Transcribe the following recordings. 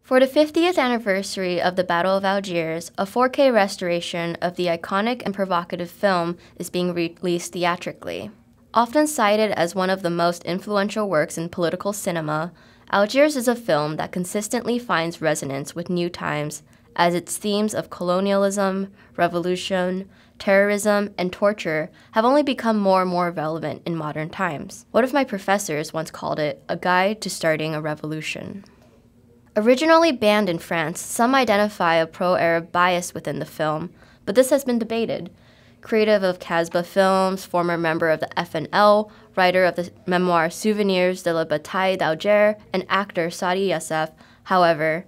For the 50th anniversary of the Battle of Algiers, a 4K restoration of the iconic and provocative film is being released theatrically. Often cited as one of the most influential works in political cinema, Algiers is a film that consistently finds resonance with new times as its themes of colonialism, revolution, terrorism, and torture have only become more and more relevant in modern times. One of my professors once called it a guide to starting a revolution. Originally banned in France, some identify a pro-Arab bias within the film, but this has been debated. Creative of Casbah Films, former member of the FNL, writer of the memoir Souvenirs de la Bataille d'Alger, and actor Saadi Youssef, however,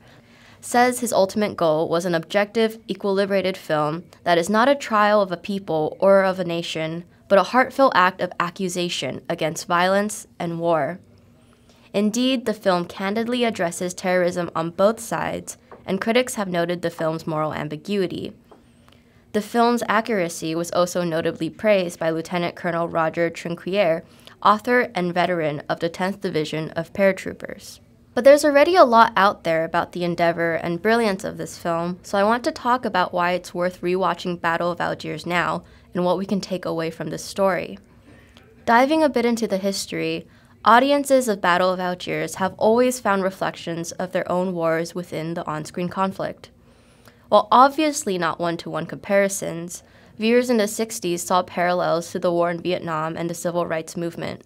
says his ultimate goal was an objective, equilibrated film that is not a trial of a people or of a nation, but a heartfelt act of accusation against violence and war. Indeed, the film candidly addresses terrorism on both sides, and critics have noted the film's moral ambiguity. The film's accuracy was also notably praised by Lieutenant Colonel Roger Trinquier, author and veteran of the 10th Division of Paratroopers. But there's already a lot out there about the endeavor and brilliance of this film, so I want to talk about why it's worth rewatching Battle of Algiers now and what we can take away from this story. Diving a bit into the history, audiences of Battle of Algiers have always found reflections of their own wars within the on-screen conflict. While obviously not one-to-one comparisons, viewers in the 60s saw parallels to the war in Vietnam and the civil rights movement.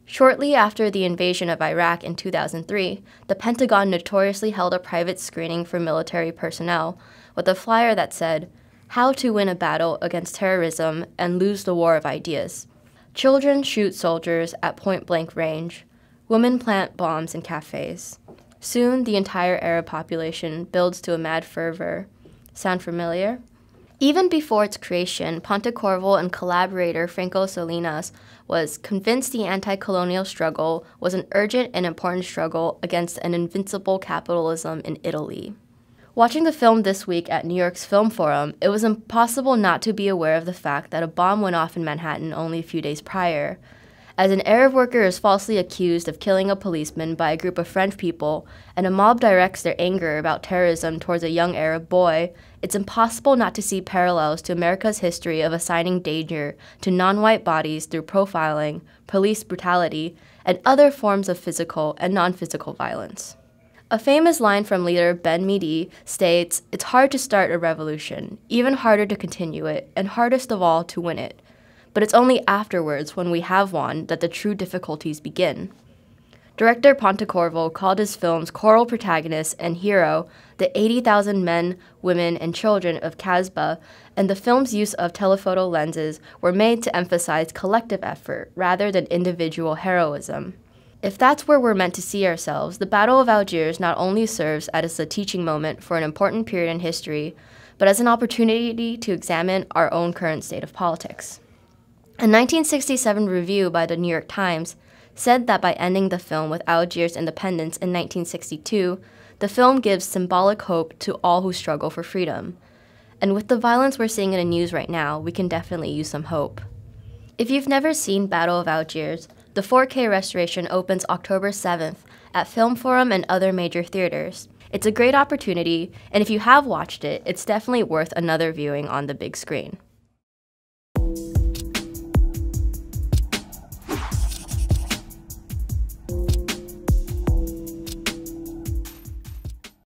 Shortly after the invasion of Iraq in 2003, the Pentagon notoriously held a private screening for military personnel with a flyer that said, "How to win a battle against terrorism and lose the war of ideas. Children shoot soldiers at point-blank range. Women plant bombs in cafes. Soon, the entire Arab population builds to a mad fervor." Sound familiar? Even before its creation, Pontecorvo and collaborator Franco Salinas was convinced the anti-colonial struggle was an urgent and important struggle against an invincible capitalism in Italy. Watching the film this week at New York's Film Forum, it was impossible not to be aware of the fact that a bomb went off in Manhattan only a few days prior. As an Arab worker is falsely accused of killing a policeman by a group of French people, and a mob directs their anger about terrorism towards a young Arab boy, it's impossible not to see parallels to America's history of assigning danger to non-white bodies through profiling, police brutality, and other forms of physical and non-physical violence. A famous line from leader Ben Midi states, "It's hard to start a revolution, even harder to continue it, and hardest of all to win it. But it's only afterwards, when we have won, that the true difficulties begin." Director Pontecorvo called his film's choral protagonist and hero the 80,000 men, women, and children of Casbah, and the film's use of telephoto lenses were made to emphasize collective effort rather than individual heroism. If that's where we're meant to see ourselves, the Battle of Algiers not only serves as a teaching moment for an important period in history, but as an opportunity to examine our own current state of politics. A 1967 review by the New York Times said that by ending the film with Algiers' independence in 1962, the film gives symbolic hope to all who struggle for freedom. And with the violence we're seeing in the news right now, we can definitely use some hope. If you've never seen Battle of Algiers, the 4K restoration opens October 7th at Film Forum and other major theaters. It's a great opportunity, and if you have watched it, it's definitely worth another viewing on the big screen.